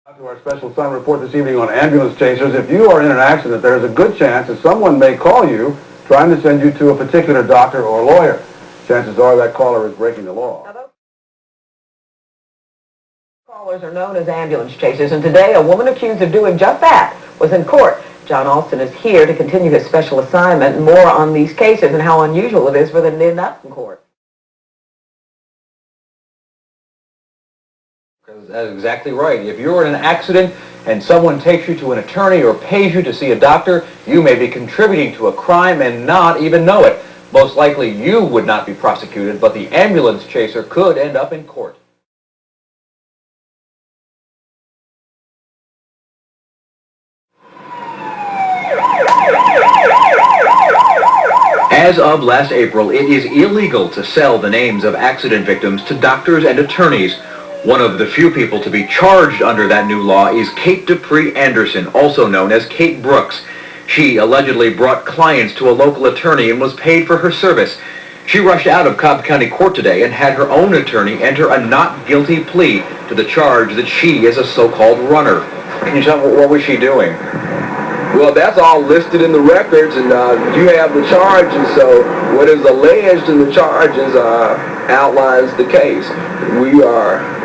To our special Sun report this evening on ambulance chasers. If you are in an accident, there is a good chance that someone may call you trying to send you to a particular doctor or lawyer. Chances are that caller is breaking the law. Now, those callers are known as ambulance chasers, and today a woman accused of doing just that was in court. John Alston is here to continue his special assignment and more on these cases and how unusual it is for them to end up in court. That's exactly right. If you're in an accident and someone takes you to an attorney or pays you to see a doctor, you may be contributing to a crime and not even know it. Most likely you would not be prosecuted, but the ambulance chaser could end up in court. As of last April, it is illegal to sell the names of accident victims to doctors and attorneys. One of the few people to be charged under that new law is Kate Dupree Anderson, also known as Kate Brooks. She allegedly brought clients to a local attorney and was paid for her service. She rushed out of Cobb County Court today and had her own attorney enter a not guilty plea to the charge that she is a so-called runner. Can you tell me, what was she doing? Well, that's all listed in the records, and you have the charges, so what is alleged in the charges outlines the case. We are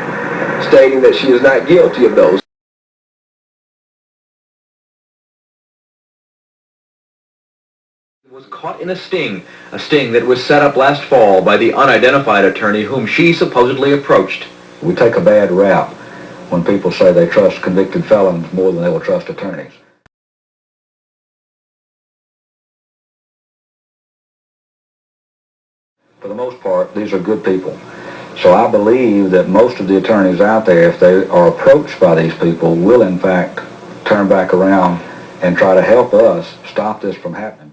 stating that she is not guilty of those. Was caught in a sting that was set up last fall by the unidentified attorney whom she supposedly approached. We take a bad rap when people say they trust convicted felons more than they will trust attorneys. For the most part, these are good people. So I believe that most of the attorneys out there, if they are approached by these people, will in fact turn back around and try to help us stop this from happening.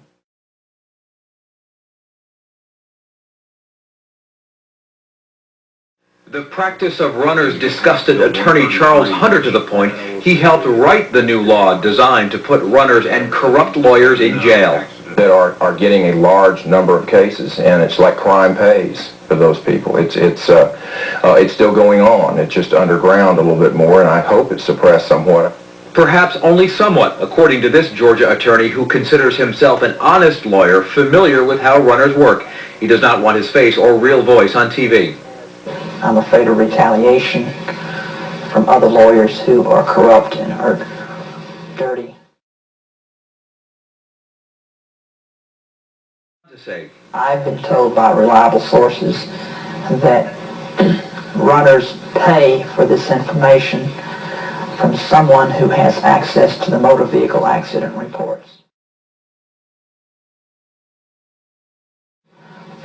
The practice of runners disgusted attorney Charles Hunter to the point he helped write the new law designed to put runners and corrupt lawyers in jail. That are getting a large number of cases, and it's like crime pays for those people. It's still going on. It's just underground a little bit more, and I hope it's suppressed somewhat. Perhaps only somewhat, according to this Georgia attorney who considers himself an honest lawyer familiar with how runners work. He does not want his face or real voice on TV. I'm afraid of retaliation from other lawyers who are corrupt and are dirty. I've been told by reliable sources that runners pay for this information from someone who has access to the motor vehicle accident reports.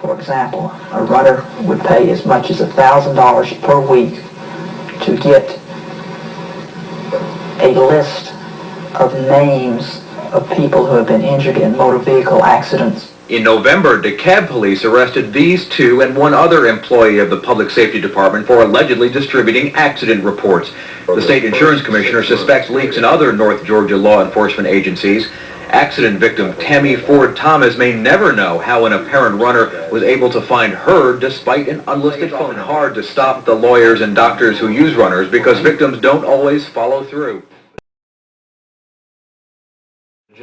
For example, a runner would pay as much as $1,000 per week to get a list of names of people who have been injured in motor vehicle accidents. In November, DeKalb police arrested these two and one other employee of the Public Safety Department for allegedly distributing accident reports. The state insurance commissioner suspects leaks in other North Georgia law enforcement agencies. Accident victim Tammy Ford Thomas may never know how an apparent runner was able to find her despite an unlisted phone. It's hard to stop the lawyers and doctors who use runners because victims don't always follow through.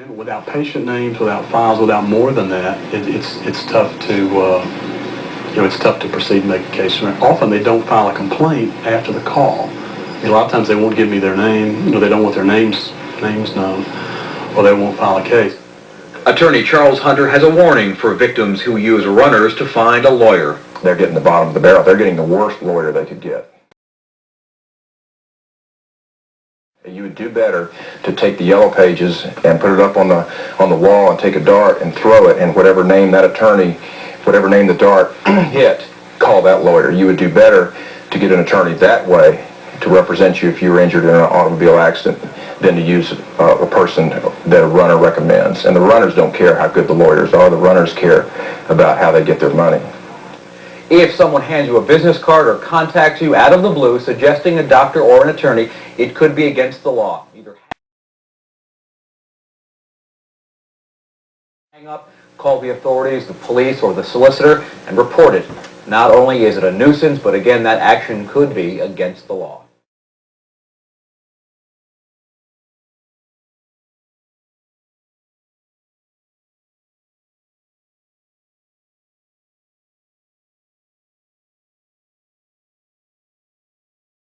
Without patient names, without files, without more than that, it's tough to it's tough to proceed and make a case. Often they don't file a complaint after the call. A lot of times they won't give me their name. They don't want their names known, or they won't file a case. Attorney Charles Hunter has a warning for victims who use runners to find a lawyer. They're getting the bottom of the barrel. They're getting the worst lawyer they could get. You would do better to take the yellow pages and put it up on the wall and take a dart and throw it, and whatever name that attorney, whatever name the dart hit, call that lawyer. You would do better to get an attorney that way to represent you if you were injured in an automobile accident than to use a person that a runner recommends. And the runners don't care how good the lawyers are. The runners care about how they get their money. If someone hands you a business card or contacts you out of the blue suggesting a doctor or an attorney, it could be against the law. Either hang up, call the authorities, the police, or the solicitor, and report it. Not only is it a nuisance, but again, that action could be against the law.